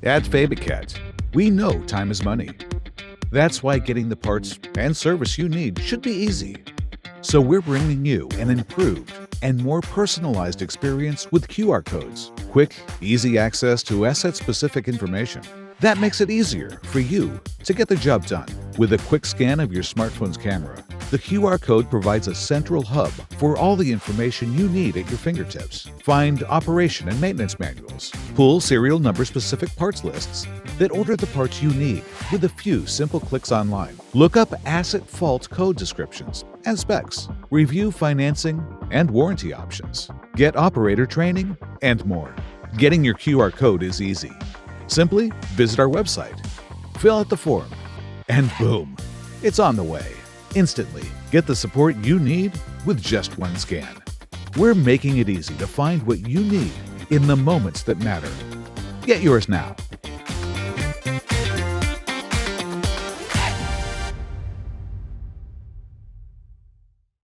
At Fabick, we know time is money. That's why getting the parts and service you need should be easy. So we're bringing you an improved and more personalized experience with QR codes. Quick, easy access to asset-specific information. That makes it easier for you to get the job done. With a quick scan of your smartphone's camera, the QR code provides a central hub for all the information you need at your fingertips. Find operation and maintenance manuals. Pull serial number-specific parts lists that order the parts you need with a few simple clicks online. Look up asset fault code descriptions and specs. Review financing and warranty options. Get operator training and more. Getting your QR code is easy. Simply visit our website, fill out the form, and boom, it's on the way. Instantly, get the support you need with just one scan. We're making it easy to find what you need in the moments that matter. Get yours now